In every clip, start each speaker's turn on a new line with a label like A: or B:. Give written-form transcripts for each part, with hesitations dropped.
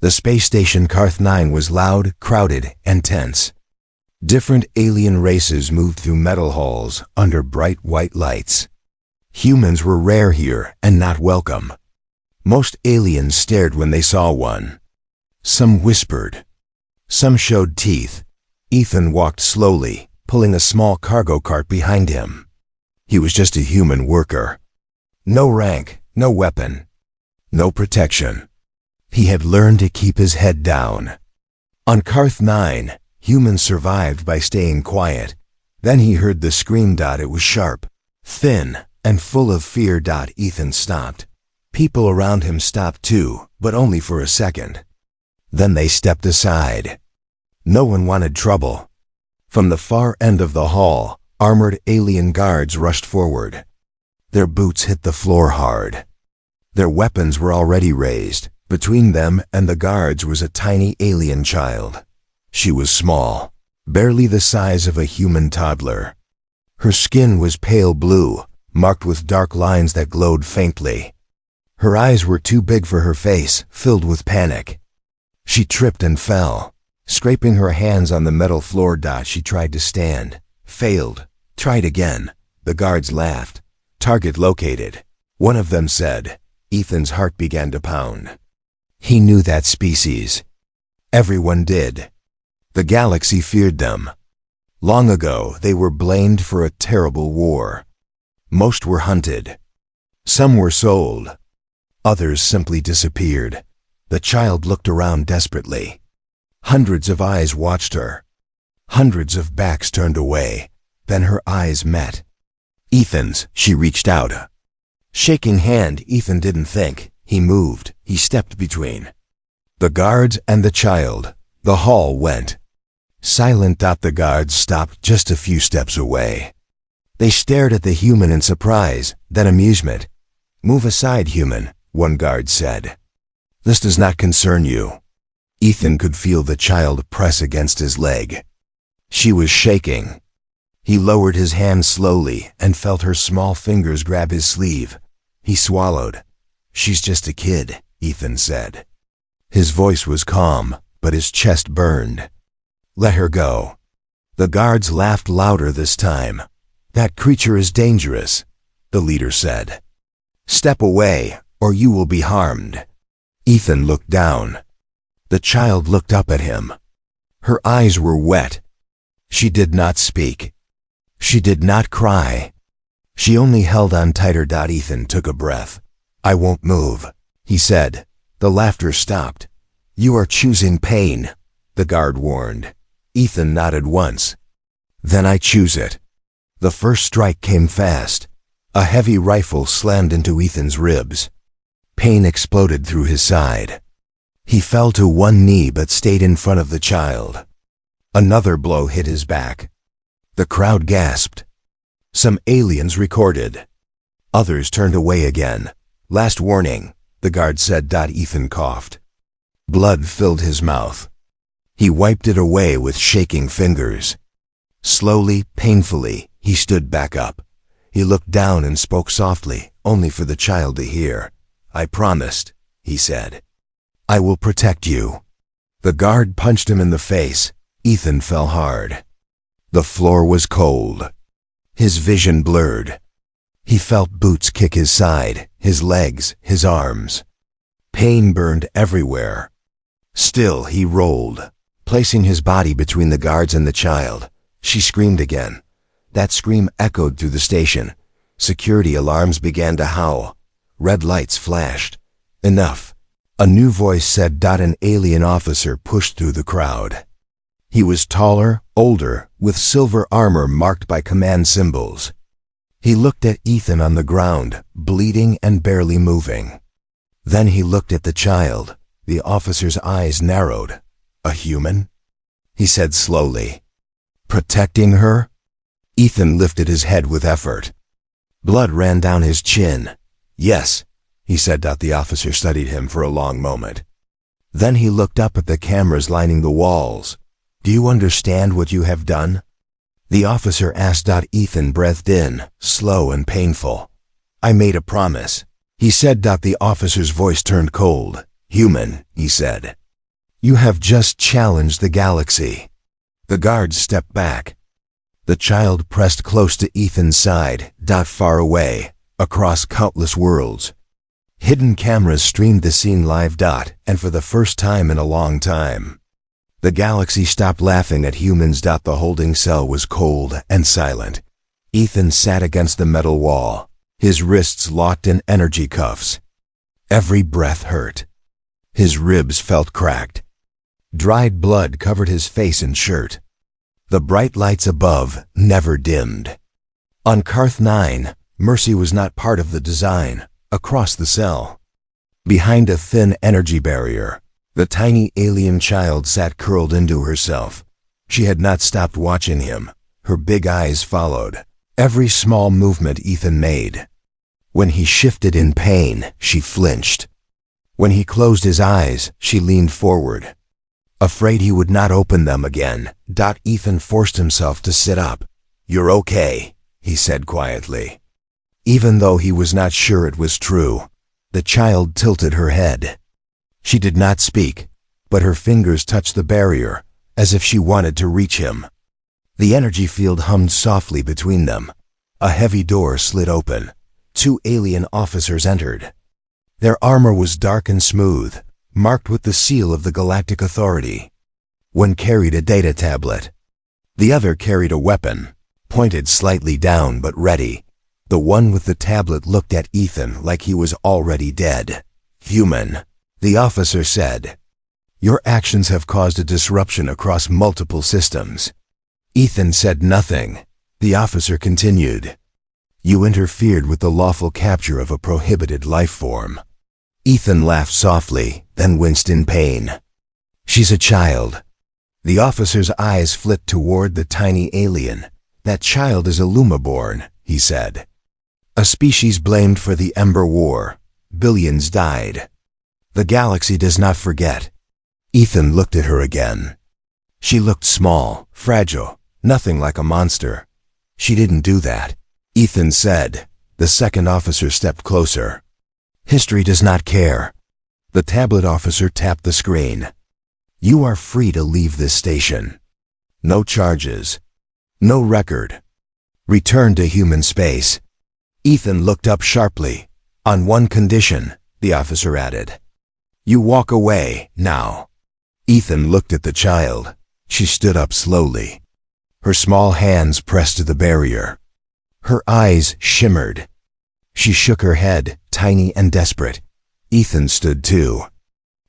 A: The space station Karth 9 was loud, crowded, and tense. Different alien races moved through metal halls under bright white lights. Humans were rare here and not welcome. Most aliens stared when they saw one. Some whispered. Some showed teeth. Ethan walked slowly, pulling a small cargo cart behind him. He was just a human worker. No rank, no weapon, no protection. He had learned to keep his head down. On Karth 9, humans survived by staying quiet. Then he heard the scream. It was sharp, thin, and full of fear. Ethan stopped. People around him stopped too, but only for a second. Then they stepped aside. No one wanted trouble. From the far end of the hall, armored alien guards rushed forward. Their boots hit the floor hard. Their weapons were already raised. Between them and the guards was a tiny alien child. She was small, barely the size of a human toddler. Her skin was pale blue, marked with dark lines that glowed faintly. Her eyes were too big for her face, filled with panic. She tripped and fell, scraping her hands on the metal floor. She tried to stand, failed, tried again. The guards laughed. Target located, one of them said. Ethan's heart began to pound. He knew that species. Everyone did. The galaxy feared them. Long ago, they were blamed for a terrible war. Most were hunted. Some were sold. Others simply disappeared. The child looked around desperately. Hundreds of eyes watched her. Hundreds of backs turned away. Then her eyes met. Ethan's. She reached out. Shaking hand, Ethan didn't think. He moved. He stepped between the guards and the child. The hall went silent. The guards stopped just a few steps away. They stared at the human in surprise, then amusement. "Move aside, human," one guard said. "This does not concern you." Ethan could feel the child press against his leg. She was shaking. He lowered his hand slowly and felt her small fingers grab his sleeve. He swallowed. "She's just a kid," Ethan said. His voice was calm, but his chest burned. "Let her go." The guards laughed louder this time. "That creature is dangerous," the leader said. "Step away, or you will be harmed." Ethan looked down. The child looked up at him. Her eyes were wet. She did not speak. She did not cry. She only held on tighter. Ethan took a breath. "I won't move," he said. The laughter stopped. "You are choosing pain," the guard warned. Ethan nodded once. "Then I choose it." The first strike came fast. A heavy rifle slammed into Ethan's ribs. Pain exploded through his side. He fell to one knee but stayed in front of the child. Another blow hit his back. The crowd gasped. Some aliens recorded. Others turned away again. "Last warning," the guard said. Ethan coughed. Blood filled his mouth. He wiped it away with shaking fingers. Slowly, painfully, he stood back up. He looked down and spoke softly, only for the child to hear. "I promised," he said. "I will protect you." The guard punched him in the face. Ethan fell hard. The floor was cold. His vision blurred. He felt boots kick his side, his legs, his arms. Pain burned everywhere. Still, he rolled, placing his body between the guards and the child. She screamed again. That scream echoed through the station. Security alarms began to howl. Red lights flashed. "Enough," a new voice said. An alien officer pushed through the crowd. He was taller, older, with silver armor marked by command symbols. He looked at Ethan on the ground, bleeding and barely moving. Then he looked at the child. The officer's eyes narrowed. "A human?" he said slowly. "Protecting her?" Ethan lifted his head with effort. Blood ran down his chin. "Yes," he said. The officer studied him for a long moment. Then he looked up at the cameras lining the walls. "Do you understand what you have done?" the officer asked. Ethan breathed in, slow and painful. "I made a promise," he said. The officer's voice turned cold. "Human," he said. You have just challenged the galaxy. The guards stepped back. The child pressed close to Ethan's side, far away, across countless worlds. Hidden cameras streamed the scene live, and for the first time in a long time. The galaxy stopped laughing at humans. The holding cell was cold and silent. Ethan sat against the metal wall, his wrists locked in energy cuffs. Every breath hurt. His ribs felt cracked. Dried blood covered his face and shirt. The bright lights above never dimmed. On Carth 9, mercy was not part of the design. Across the cell, behind a thin energy barrier, the tiny alien child sat curled into herself. She had not stopped watching him. Her big eyes followed every small movement Ethan made. When he shifted in pain, she flinched. When he closed his eyes, she leaned forward. Afraid he would not open them again, Ethan forced himself to sit up. "You're okay," he said quietly. Even though he was not sure it was true, the child tilted her head. She did not speak, but her fingers touched the barrier, as if she wanted to reach him. The energy field hummed softly between them. A heavy door slid open. 2 alien officers entered. Their armor was dark and smooth, marked with the seal of the Galactic Authority. One carried a data tablet. The other carried a weapon, pointed slightly down but ready. The one with the tablet looked at Ethan like he was already dead. "Human," the officer said. "Your actions have caused a disruption across multiple systems." Ethan said nothing. The officer continued. "You interfered with the lawful capture of a prohibited life form." Ethan laughed softly, then winced in pain. "She's a child." The officer's eyes flicked toward the tiny alien. "That child is a Lumaborn," he said. "A species blamed for the Ember War. Billions died. The galaxy does not forget." Ethan looked at her again. She looked small, fragile, nothing like a monster. "She didn't do that," Ethan said. The second officer stepped closer. "History does not care." The tablet officer tapped the screen. "You are free to leave this station. No charges. No record. Return to human space." Ethan looked up sharply. "On one condition," the officer added. "You walk away, now." Ethan looked at the child. She stood up slowly. Her small hands pressed to the barrier. Her eyes shimmered. She shook her head, tiny and desperate. Ethan stood too.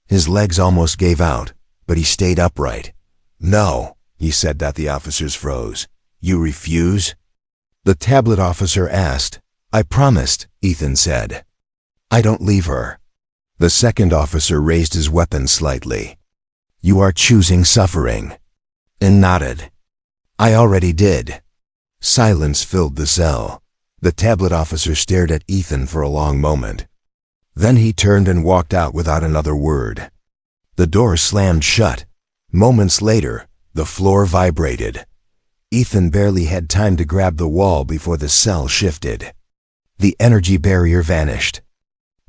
A: His legs almost gave out, but he stayed upright. "No," he said. The officers froze. "You refuse?" The tablet officer asked. "I promised," Ethan said. "I don't leave her." The second officer raised his weapon slightly. "You are choosing suffering." And nodded. "I already did." Silence filled the cell. The tablet officer stared at Ethan for a long moment. Then he turned and walked out without another word. The door slammed shut. Moments later, the floor vibrated. Ethan barely had time to grab the wall before the cell shifted. The energy barrier vanished.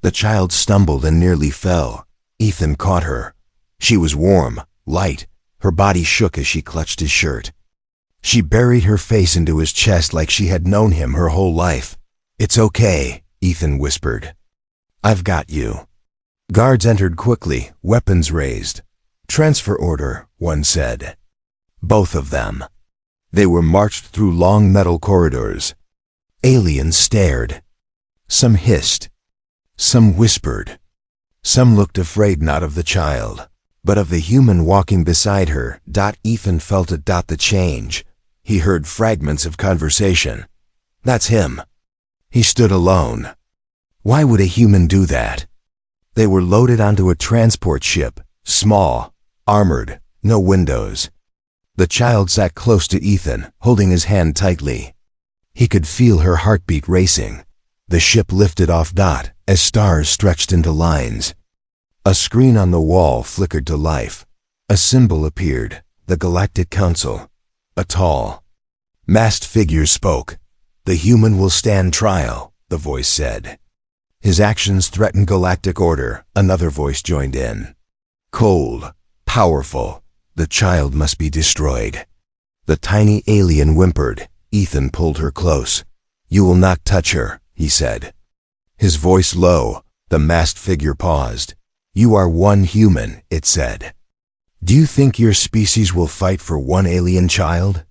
A: The child stumbled and nearly fell. Ethan caught her. She was warm, light. Her body shook as she clutched his shirt. She buried her face into his chest like she had known him her whole life. "It's okay," Ethan whispered. "I've got you." Guards entered quickly, weapons raised. "Transfer order," one said. Both of them. They were marched through long metal corridors. Aliens stared. Some hissed. Some whispered. Some looked afraid, not of the child, but of the human walking beside her. Ethan felt it. The change. He heard fragments of conversation. "That's him." He stood alone. Why would a human do that? They were loaded onto a transport ship, small, armored, no windows. The child sat close to Ethan, holding his hand tightly. He could feel her heartbeat racing. The ship lifted off. As stars stretched into lines. A screen on the wall flickered to life. A symbol appeared, the Galactic Council. A tall, masked figure spoke. "The human will stand trial," the voice said. "His actions threaten galactic order," another voice joined in. "Cold, powerful. The child must be destroyed. The tiny alien whimpered. Ethan pulled her close. You will not touch her, he said. His voice low. The masked figure paused. You are one human, it said. Do you think your species will fight for one alien child?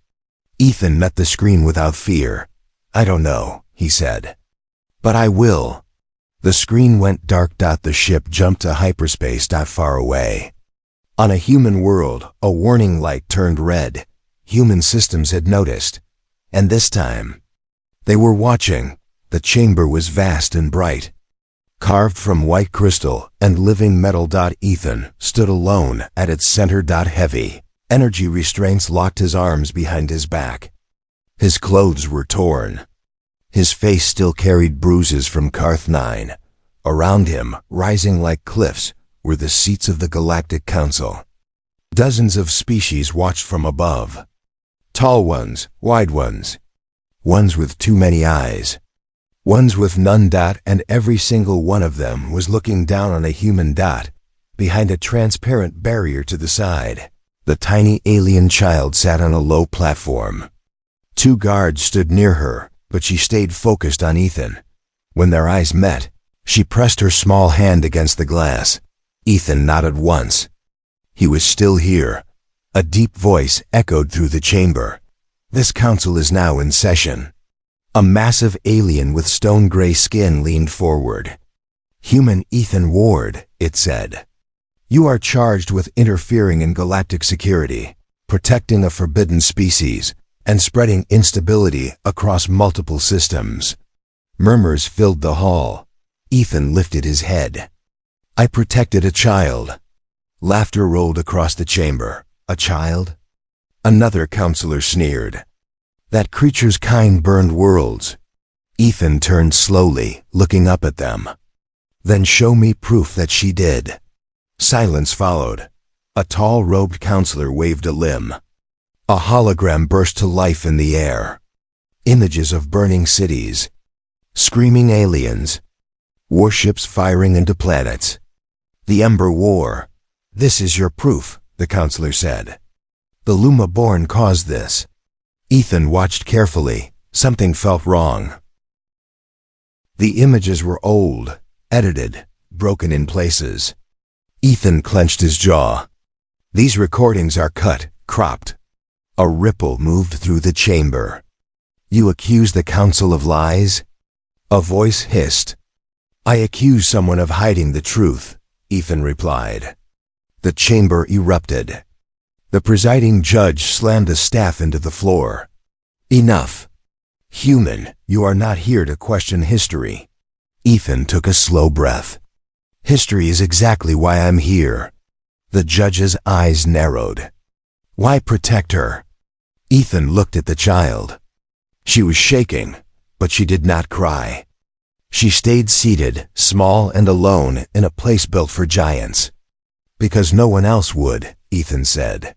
A: Ethan met the screen without fear. I don't know, he said. But I will. The screen went dark. The ship jumped to hyperspace. Far away. On a human world, a warning light turned red. Human systems had noticed. And this time, they were watching. The chamber was vast and bright, carved from white crystal and living metal. Ethan stood alone at its center. Heavy energy restraints locked his arms behind his back. His clothes were torn. His face still carried bruises from Carth 9. Around him, rising like cliffs, were the seats of the Galactic Council. Dozens of species watched from above. Tall ones, wide ones. Ones with too many eyes. Ones with none. And every single one of them was looking down on a human. Behind a transparent barrier to the side, the tiny alien child sat on a low platform. 2 guards stood near her, but she stayed focused on Ethan. When their eyes met, she pressed her small hand against the glass. Ethan nodded once. He was still here. A deep voice echoed through the chamber. This council is now in session. A massive alien with stone-gray skin leaned forward. Human Ethan Ward, it said. You are charged with interfering in galactic security, protecting a forbidden species, and spreading instability across multiple systems. Murmurs filled the hall. Ethan lifted his head. I protected a child. Laughter rolled across the chamber. A child? Another counselor sneered. That creature's kind burned worlds. Ethan turned slowly, looking up at them. Then show me proof that she did. Silence followed. A tall robed counselor waved a limb. A hologram burst to life in the air. Images of burning cities. Screaming aliens. Warships firing into planets. The Ember War. This is your proof, the counselor said. The Luma-born caused this. Ethan watched carefully. Something felt wrong. The images were old, edited, broken in places. Ethan clenched his jaw. These recordings are cut, cropped. A ripple moved through the chamber. You accuse the council of lies? A voice hissed. I accuse someone of hiding the truth, Ethan replied. The chamber erupted. The presiding judge slammed a staff into the floor. Enough. Human, you are not here to question history. Ethan took a slow breath. History is exactly why I'm here. The judge's eyes narrowed. Why protect her? Ethan looked at the child. She was shaking, but she did not cry. She stayed seated, small and alone, in a place built for giants. Because no one else would, Ethan said.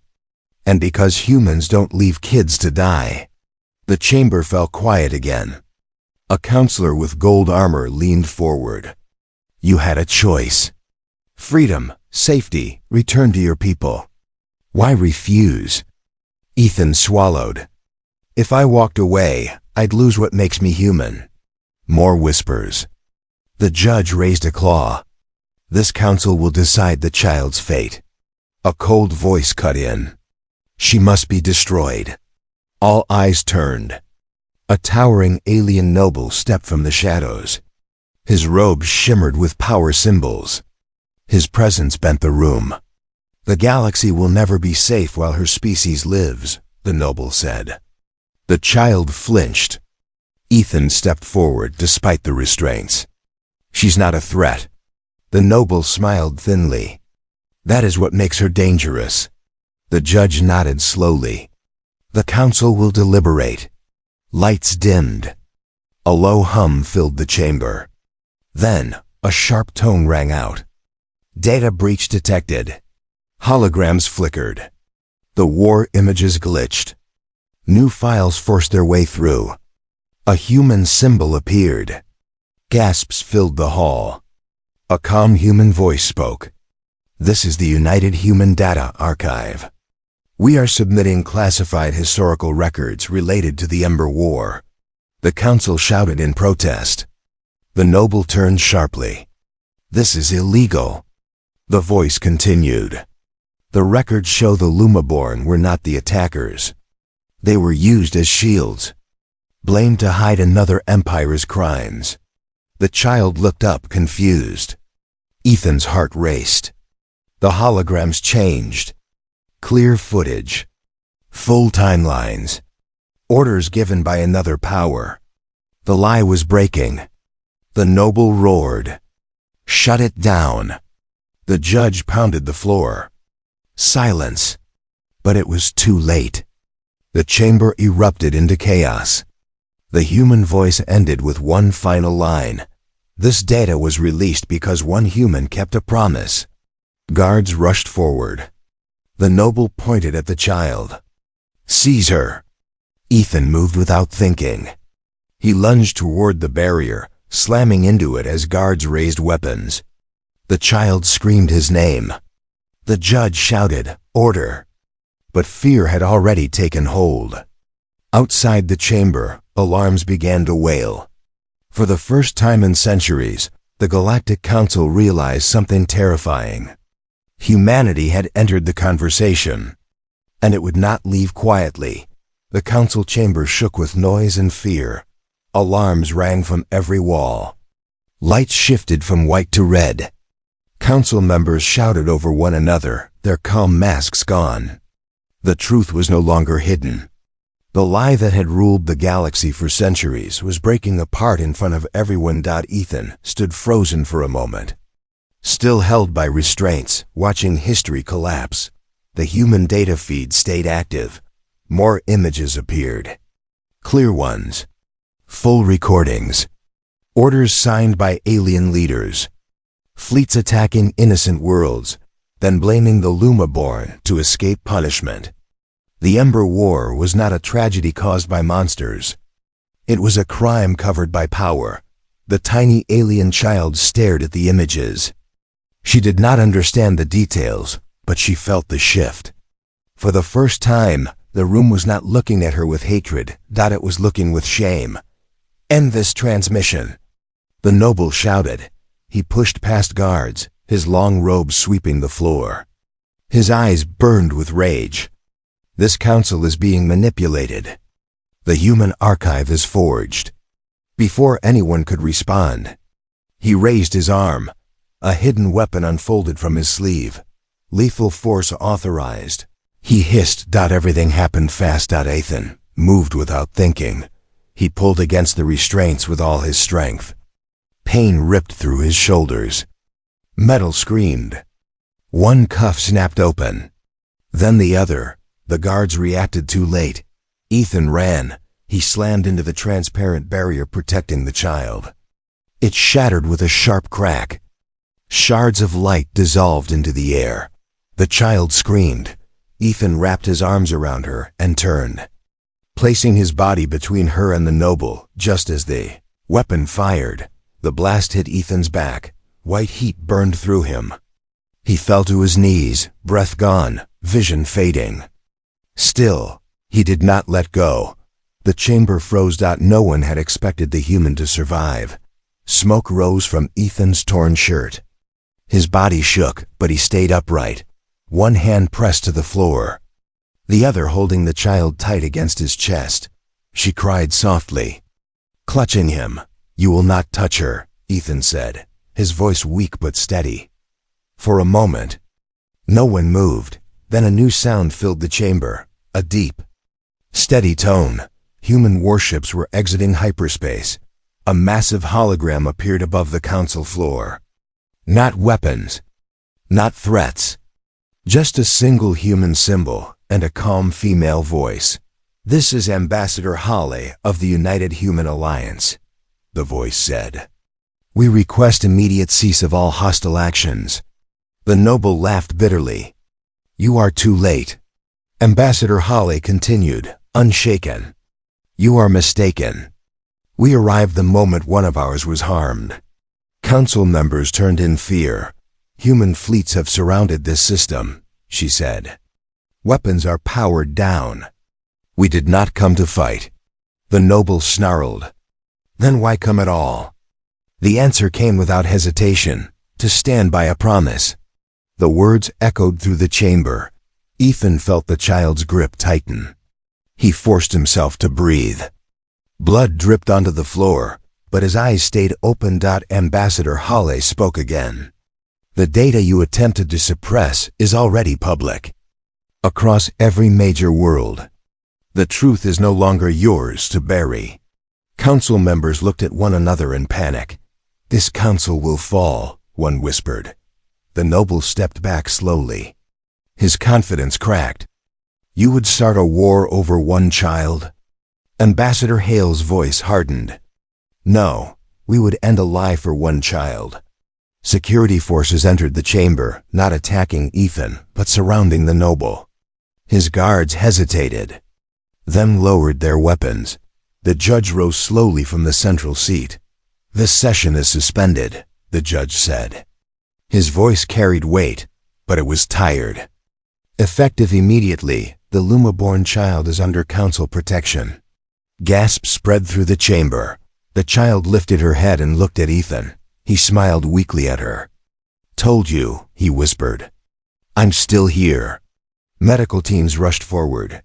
A: And because humans don't leave kids to die. The chamber fell quiet again. A counselor with gold armor leaned forward. You had a choice. Freedom, safety, return to your people. Why refuse? Ethan swallowed. If I walked away, I'd lose what makes me human. More whispers. The judge raised a claw. This council will decide the child's fate. A cold voice cut in. She must be destroyed. All eyes turned. A towering alien noble stepped from the shadows. His robe shimmered with power symbols. His presence bent the room. The galaxy will never be safe while her species lives, the noble said. The child flinched. Ethan stepped forward despite the restraints. She's not a threat. The noble smiled thinly. That is what makes her dangerous. The judge nodded slowly. The council will deliberate. Lights dimmed. A low hum filled the chamber. Then, a sharp tone rang out. Data breach detected. Holograms flickered. The war images glitched. New files forced their way through. A human symbol appeared. Gasps filled the hall. A calm human voice spoke. This is the United Human Data Archive. We are submitting classified historical records related to the Ember War. The council shouted in protest. The noble turned sharply. This is illegal. The voice continued. The records show the Lumaborn were not the attackers. They were used as shields, blamed to hide another empire's crimes. The child looked up confused. Ethan's heart raced. The holograms changed. Clear footage. Full timelines. Orders given by another power. The lie was breaking. The noble roared. Shut it down. The judge pounded the floor. Silence. But it was too late. The chamber erupted into chaos. The human voice ended with one final line. This data was released because one human kept a promise. Guards rushed forward. The noble pointed at the child. Seize her. Ethan moved without thinking. He lunged toward the barrier, slamming into it as guards raised weapons. The child screamed his name. The judge shouted, "Order!" But fear had already taken hold. Outside the chamber, alarms began to wail. For the first time in centuries, the Galactic Council realized something terrifying. Humanity had entered the conversation, and it would not leave quietly. The council chamber shook with noise and fear. Alarms rang from every wall. Lights shifted from white to red. Council members shouted over one another, their calm masks gone. The truth was no longer hidden. The lie that had ruled the galaxy for centuries was breaking apart in front of everyone. Ethan stood frozen for a moment. Still held by restraints, watching history collapse. The human data feed stayed active. More images appeared. Clear ones. Full recordings. Orders signed by alien leaders. Fleets attacking innocent worlds, then blaming the Lumaborn to escape punishment. The Ember War was not a tragedy caused by monsters. It was a crime covered by power. The tiny alien child stared at the images. She did not understand the details, but she felt the shift. For the first time, the room was not looking at her with hatred, it was looking with shame. End this transmission. The noble shouted. He pushed past guards, his long robe sweeping the floor. His eyes burned with rage. This council is being manipulated. The human archive is forged. Before anyone could respond, he raised his arm. A hidden weapon unfolded from his sleeve. Lethal force authorized. He hissed. Everything happened fast. Ethan moved without thinking. He pulled against the restraints with all his strength. Pain ripped through his shoulders. Metal screamed. One cuff snapped open. Then the other. The guards reacted too late. Ethan ran. He slammed into the transparent barrier protecting the child. It shattered with a sharp crack. Shards of light dissolved into the air. The child screamed. Ethan wrapped his arms around her and turned, placing his body between her and the noble. Just as the weapon fired, the blast hit Ethan's back. White heat burned through him. He fell to his knees, breath gone, vision fading. Still, he did not let go. The chamber froze. No one had expected the human to survive. Smoke rose from Ethan's torn shirt. His body shook, but he stayed upright. One hand pressed to the floor, the other holding the child tight against his chest. She cried softly, clutching him. "You will not touch her," Ethan said, his voice weak but steady. For a moment, no one moved. Then a new sound filled the chamber, a deep, steady tone. Human warships were exiting hyperspace. A massive hologram appeared above the council floor. Not weapons, not threats, just a single human symbol and a calm female voice. "This is Ambassador Holly of the United Human Alliance," the voice said. "We request immediate cease of all hostile actions." The noble laughed bitterly. "You are too late." Ambassador Holly continued, unshaken. "You are mistaken. We arrived the moment one of ours was harmed." Council members turned in fear. Human fleets have surrounded this system, she said. Weapons are powered down. We did not come to fight. The noble snarled. Then why come at all? The answer came without hesitation, to stand by a promise. The words echoed through the chamber. Ethan felt the child's grip tighten. He forced himself to breathe. Blood dripped onto the floor, but his eyes stayed open. Ambassador Hale spoke again. The data you attempted to suppress is already public. Across every major world. The truth is no longer yours to bury. Council members looked at one another in panic. This council will fall, one whispered. The noble stepped back slowly. His confidence cracked. You would start a war over one child? Ambassador Hale's voice hardened. No, we would end a lie for one child. Security forces entered the chamber, not attacking Ethan, but surrounding the noble. His guards hesitated, then lowered their weapons. The judge rose slowly from the central seat. This session is suspended, the judge said. His voice carried weight, but it was tired. Effective immediately, the Luma-born child is under council protection. Gasps spread through the chamber. The child lifted her head and looked at Ethan. He smiled weakly at her. Told you, he whispered. I'm still here. Medical teams rushed forward.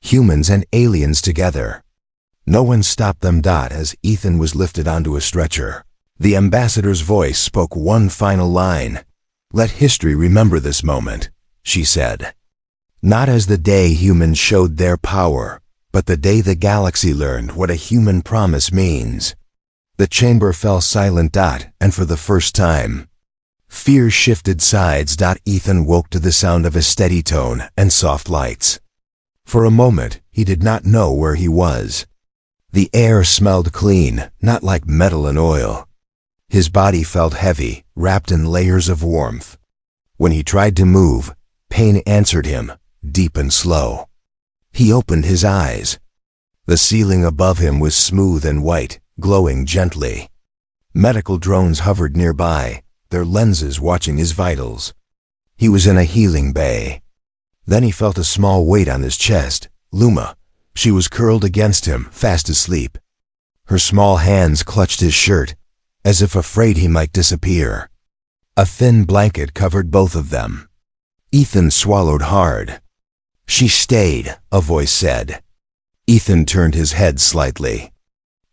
A: Humans and aliens together. No one stopped them. As Ethan was lifted onto a stretcher, the ambassador's voice spoke one final line. Let history remember this moment, she said. Not as the day humans showed their power, but the day the galaxy learned what a human promise means. The chamber fell silent. And for the first time, fear shifted sides. Ethan woke to the sound of a steady tone and soft lights. For a moment, he did not know where he was. The air smelled clean, not like metal and oil. His body felt heavy, wrapped in layers of warmth. When he tried to move, pain answered him, deep and slow. He opened his eyes. The ceiling above him was smooth and white, glowing gently. Medical drones hovered nearby, their lenses watching his vitals. He was in a healing bay. Then he felt a small weight on his chest. Luma. She was curled against him, fast asleep. Her small hands clutched his shirt, as if afraid he might disappear. A thin blanket covered both of them. Ethan swallowed hard. She stayed, a voice said. Ethan turned his head slightly.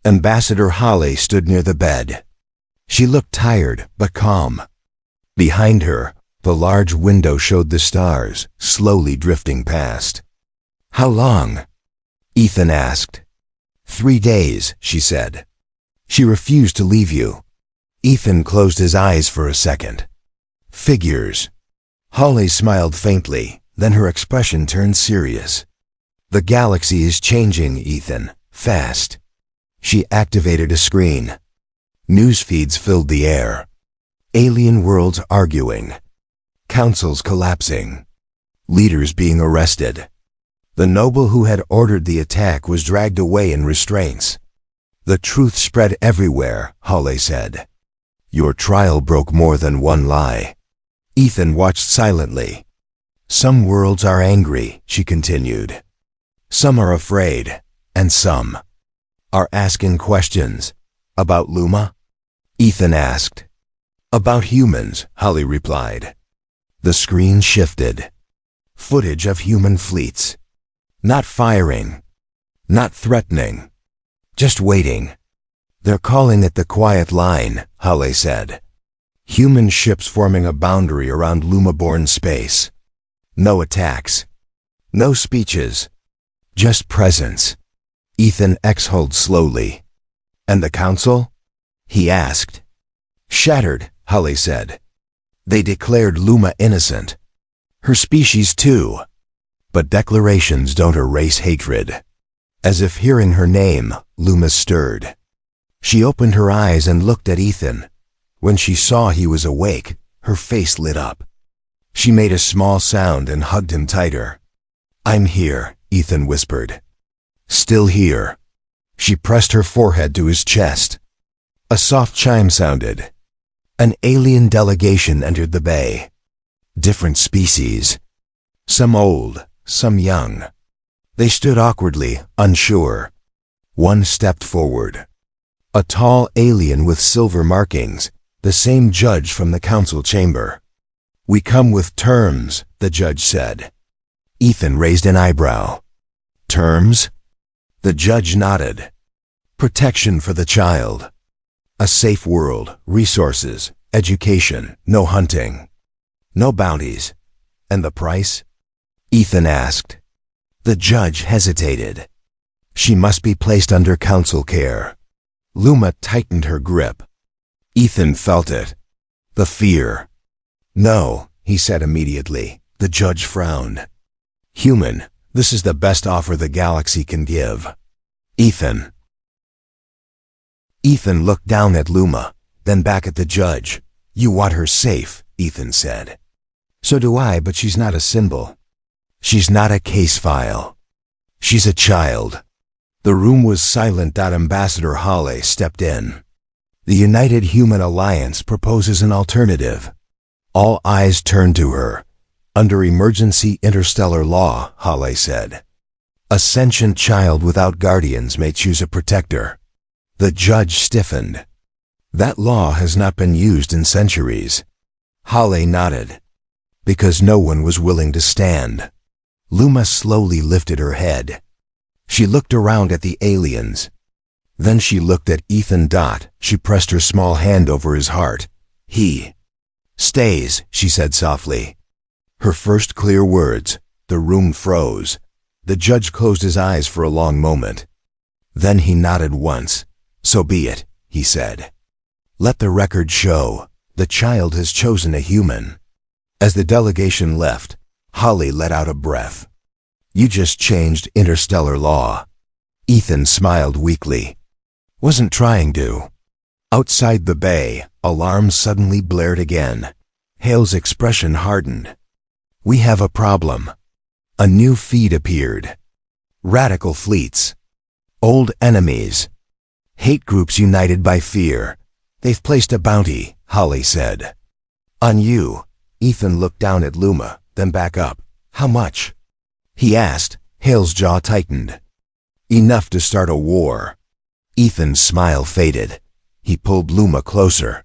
A: Ambassador Hale stood near the bed. She looked tired, but calm. Behind her, the large window showed the stars, slowly drifting past. How long? Ethan asked. 3 days, she said. She refused to leave you. Ethan closed his eyes for a second. Figures. Hale smiled faintly, then her expression turned serious. The galaxy is changing, Ethan, fast. She activated a screen. News feeds filled the air. Alien worlds arguing. Councils collapsing. Leaders being arrested. The noble who had ordered the attack was dragged away in restraints. The truth spread everywhere, Hale said. Your trial broke more than one lie. Ethan watched silently. Some worlds are angry, she continued. Some are afraid, and some are asking questions. About Luma? Ethan asked. About humans, Hale replied. The screen shifted. Footage of human fleets. Not firing. Not threatening. Just waiting. They're calling it the quiet line, Hale said. Human ships forming a boundary around Luma-born space. No attacks. No speeches. Just presence. Ethan exhaled slowly. And the council? He asked. Shattered, Hale said. They declared Luma innocent. Her species too. But declarations don't erase hatred. As if hearing her name, Luma stirred. She opened her eyes and looked at Ethan. When she saw he was awake, her face lit up. She made a small sound and hugged him tighter. I'm here, Ethan whispered. Still here. She pressed her forehead to his chest. A soft chime sounded. An alien delegation entered the bay. Different species. Some old, some young. They stood awkwardly, unsure. One stepped forward. A tall alien with silver markings, the same judge from the council chamber. "We come with terms," the judge said. Ethan raised an eyebrow. "Terms?" The judge nodded. "Protection for the child. A safe world, resources, education, no hunting. No bounties. And the price?" Ethan asked. The judge hesitated. "She must be placed under council care." Luma tightened her grip. Ethan felt it. The fear. "No," he said immediately. The judge frowned. "Human, this is the best offer the galaxy can give." Ethan looked down at Luma, then back at the judge. "You want her safe," Ethan said. "So do I, but she's not a symbol. She's not a case file. She's a child." The room was silent. Ambassador Hale stepped in. "The United Human Alliance proposes an alternative." All eyes turned to her. "Under emergency interstellar law," Hale said, "a sentient child without guardians may choose a protector." The judge stiffened. "That law has not been used in centuries." Hale nodded. "Because no one was willing to stand." Luma slowly lifted her head. She looked around at the aliens. Then she looked at Ethan. She pressed her small hand over his heart. "He stays," she said softly. Her first clear words. The room froze. The judge closed his eyes for a long moment. Then he nodded once. "So be it," he said. "Let the record show. The child has chosen a human." As the delegation left, Holly let out a breath. "You just changed interstellar law." Ethan smiled weakly. "Wasn't trying to." Outside the bay, alarms suddenly blared again. Hale's expression hardened. "We have a problem." A new feed appeared. Radical fleets. Old enemies. Hate groups united by fear. "They've placed a bounty," Holly said. "On you." Ethan looked down at Luma, then back up. "How much?" he asked. Hale's jaw tightened. "Enough to start a war." Ethan's smile faded. He pulled Luma closer.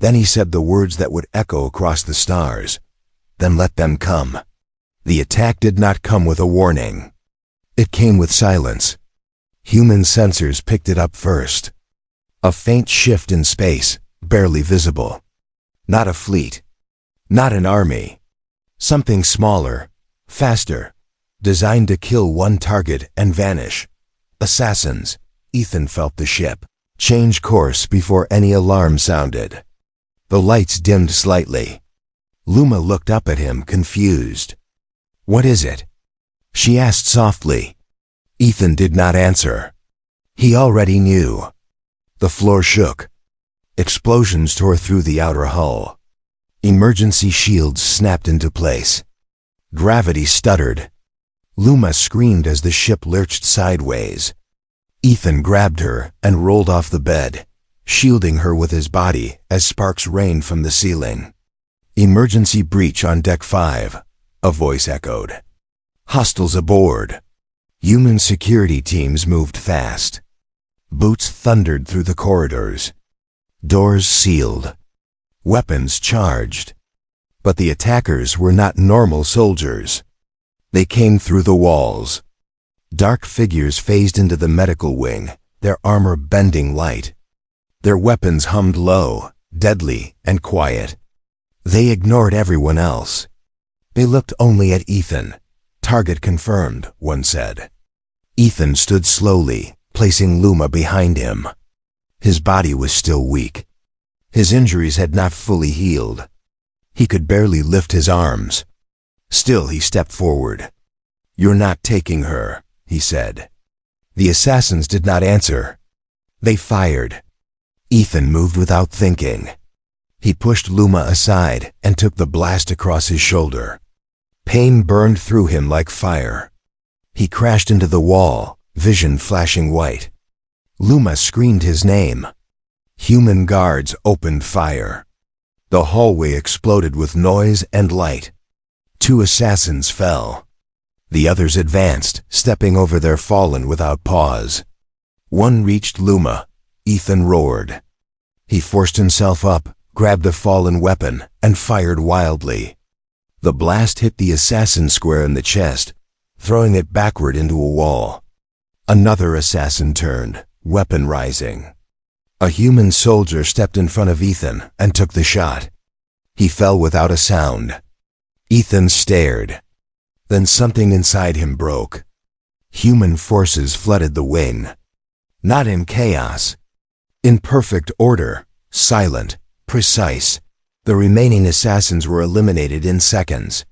A: Then he said the words that would echo across the stars. "Then let them come." The attack did not come with a warning. It came with silence. Human sensors picked it up first. A faint shift in space, barely visible. Not a fleet. Not an army. Something smaller, faster, designed to kill one target and vanish. Assassins. Ethan felt the ship change course before any alarm sounded. The lights dimmed slightly. Luma looked up at him, confused. "What is it?" she asked softly. Ethan did not answer. He already knew. The floor shook. Explosions tore through the outer hull. Emergency shields snapped into place. Gravity stuttered. Luma screamed as the ship lurched sideways. Ethan grabbed her and rolled off the bed, shielding her with his body as sparks rained from the ceiling. "Emergency breach on Deck 5, a voice echoed. "Hostiles aboard." Human security teams moved fast. Boots thundered through the corridors. Doors sealed. Weapons charged. But the attackers were not normal soldiers. They came through the walls. Dark figures phased into the medical wing, their armor bending light. Their weapons hummed low, deadly, and quiet. They ignored everyone else. They looked only at Ethan. "Target confirmed," one said. Ethan stood slowly, placing Luma behind him. His body was still weak. His injuries had not fully healed. He could barely lift his arms. Still he stepped forward. "You're not taking her," he said. The assassins did not answer. They fired. Ethan moved without thinking. He pushed Luma aside and took the blast across his shoulder. Pain burned through him like fire. He crashed into the wall, vision flashing white. Luma screamed his name. Human guards opened fire. The hallway exploded with noise and light. 2 assassins fell. The others advanced, stepping over their fallen without pause. One reached Luma. Ethan roared. He forced himself up, grabbed the fallen weapon, and fired wildly. The blast hit the assassin square in the chest, throwing it backward into a wall. Another assassin turned, weapon rising. A human soldier stepped in front of Ethan and took the shot. He fell without a sound. Ethan stared. Then something inside him broke. Human forces flooded the wing. Not in chaos. In perfect order, silent, precise. The remaining assassins were eliminated in seconds.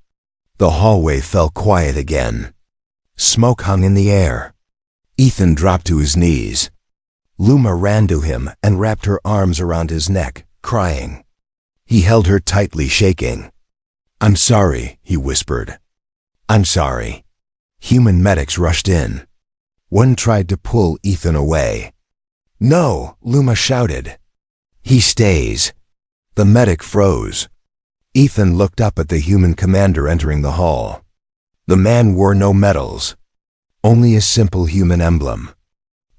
A: The hallway fell quiet again. Smoke hung in the air. Ethan dropped to his knees. Luma ran to him and wrapped her arms around his neck, crying. He held her tightly, shaking. "I'm sorry," he whispered. "I'm sorry." Human medics rushed in. One tried to pull Ethan away. "No," Luma shouted. "He stays." The medic froze. Ethan looked up at the human commander entering the hall. The man wore no medals, only a simple human emblem.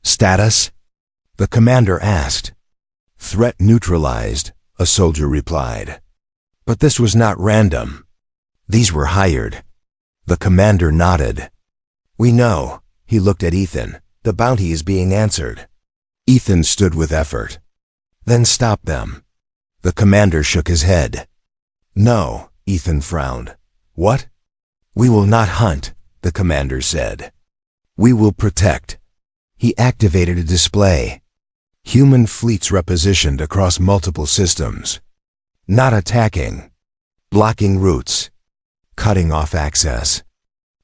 A: "Status?" the commander asked. "Threat neutralized," a soldier replied. But this was not random. These were hired. The commander nodded. "We know." He looked at Ethan. "The bounty is being answered." Ethan stood with effort. "Then stop them." The commander shook his head. "No," Ethan frowned. "What?" "We will not hunt," the commander said. "We will protect." He activated a display. Human fleets repositioned across multiple systems. Not attacking. Blocking routes. Cutting off access.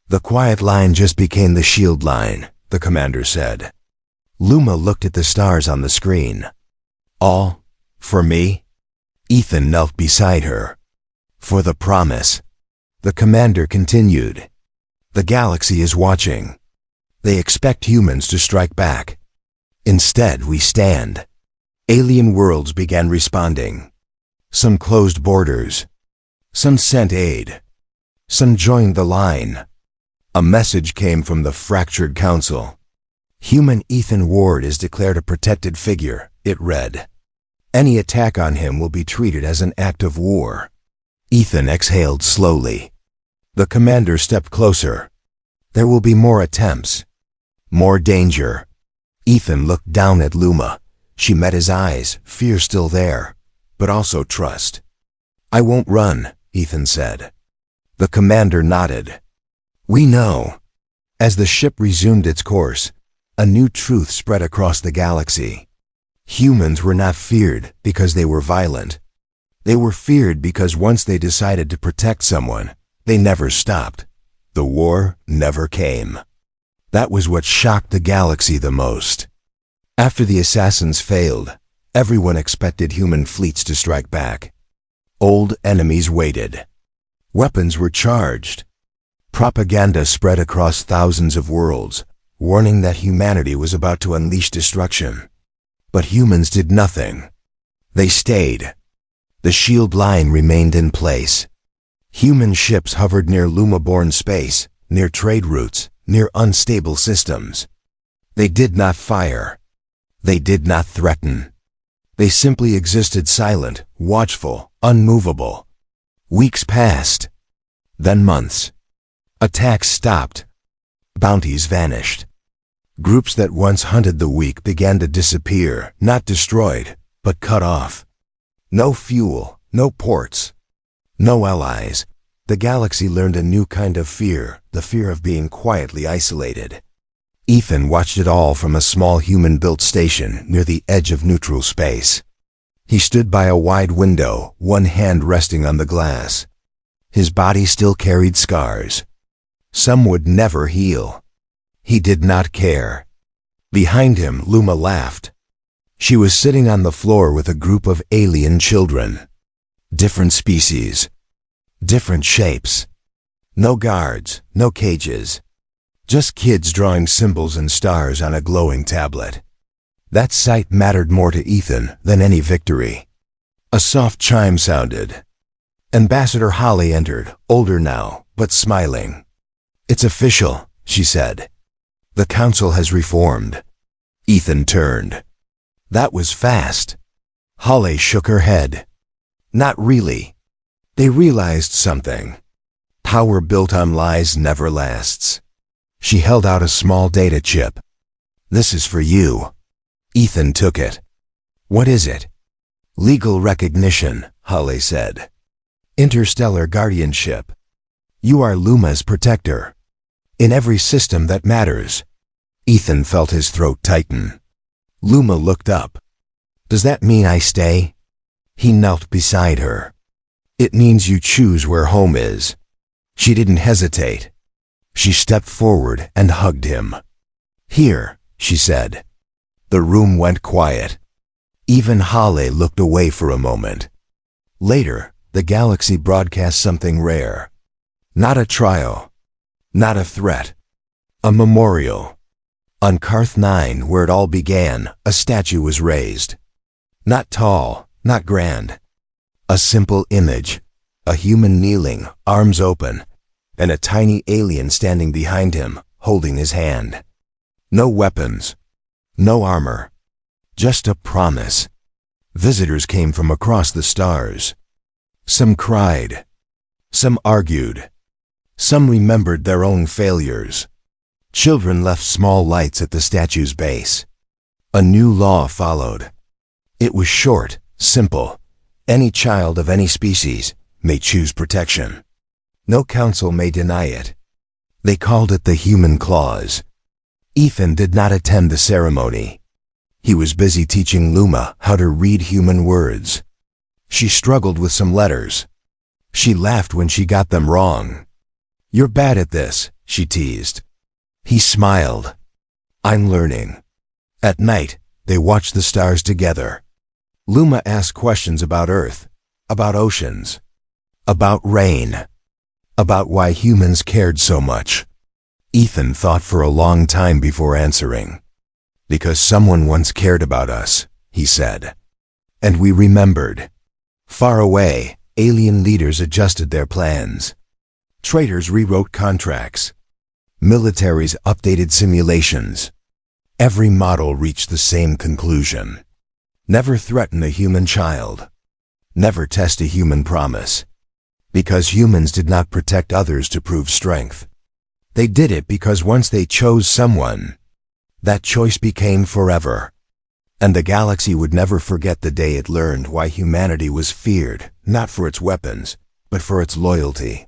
A: "The quiet line just became the shield line," the commander said. Luma looked at the stars on the screen. "All for me?" Ethan knelt beside her. "For the promise." The commander continued. "The galaxy is watching. They expect humans to strike back. Instead, we stand." Alien worlds began responding. Some closed borders. Some sent aid. Some joined the line. A message came from the fractured council. "Human Ethan Ward is declared a protected figure," it read. "Any attack on him will be treated as an act of war." Ethan exhaled slowly. The commander stepped closer. "There will be more attempts. More danger." Ethan looked down at Luma. She met his eyes, fear still there, but also trust. "I won't run," Ethan said. The commander nodded. "We know." As the ship resumed its course, a new truth spread across the galaxy. Humans were not feared because they were violent. They were feared because once they decided to protect someone, they never stopped. The war never came. That was what shocked the galaxy the most. After the assassins failed, everyone expected human fleets to strike back. Old enemies waited. Weapons were charged. Propaganda spread across thousands of worlds, warning that humanity was about to unleash destruction. But humans did nothing. They stayed. The shield line remained in place. Human ships hovered near Luma-borne space, near trade routes, near unstable systems. They did not fire. They did not threaten. They simply existed silent, watchful, unmovable. Weeks passed. Then months. Attacks stopped. Bounties vanished. Groups that once hunted the weak began to disappear, not destroyed, but cut off. No fuel, no ports, no allies. The galaxy learned a new kind of fear, the fear of being quietly isolated. Ethan watched it all from a small human-built station near the edge of neutral space. He stood by a wide window, one hand resting on the glass. His body still carried scars. Some would never heal. He did not care. Behind him, Luma laughed. She was sitting on the floor with a group of alien children. Different species. Different shapes. No guards, no cages. Just kids drawing symbols and stars on a glowing tablet. That sight mattered more to Ethan than any victory. A soft chime sounded. Ambassador Holly entered, older now, but smiling. "It's official," she said. "The council has reformed." Ethan turned. "That was fast." Holly shook her head. "Not really. They realized something. Power built on lies never lasts." She held out a small data chip. "This is for you." Ethan took it. "What is it?" "Legal recognition," Holly said. "Interstellar guardianship. You are Luma's protector. In every system that matters." Ethan felt his throat tighten. Luma looked up. "Does that mean I stay?" He knelt beside her. "It means you choose where home is." She didn't hesitate. She stepped forward and hugged him. "Here," she said. The room went quiet. Even Holly looked away for a moment. Later, the galaxy broadcast something rare. Not a trial. Not a threat. A memorial. On Karth 9, where it all began, a statue was raised. Not tall, not grand. A simple image. A human kneeling, arms open, and a tiny alien standing behind him, holding his hand. No weapons. No armor. Just a promise. Visitors came from across the stars. Some cried. Some argued. Some remembered their own failures. Children left small lights at the statue's base. A new law followed. It was short, simple. Any child of any species may choose protection. No council may deny it. They called it the Human Clause. Ethan did not attend the ceremony. He was busy teaching Luma how to read human words. She struggled with some letters. She laughed when she got them wrong. "You're bad at this," she teased. He smiled. "I'm learning." At night, they watched the stars together. Luma asked questions about Earth, about oceans, about rain, about why humans cared so much. Ethan thought for a long time before answering. "Because someone once cared about us," he said. And we remembered. Far away, alien leaders adjusted their plans. Traders rewrote contracts. Militaries updated simulations. Every model reached the same conclusion. Never threaten a human child. Never test a human promise. Because humans did not protect others to prove strength. They did it because once they chose someone, that choice became forever. And the galaxy would never forget the day it learned why humanity was feared, not for its weapons, but for its loyalty.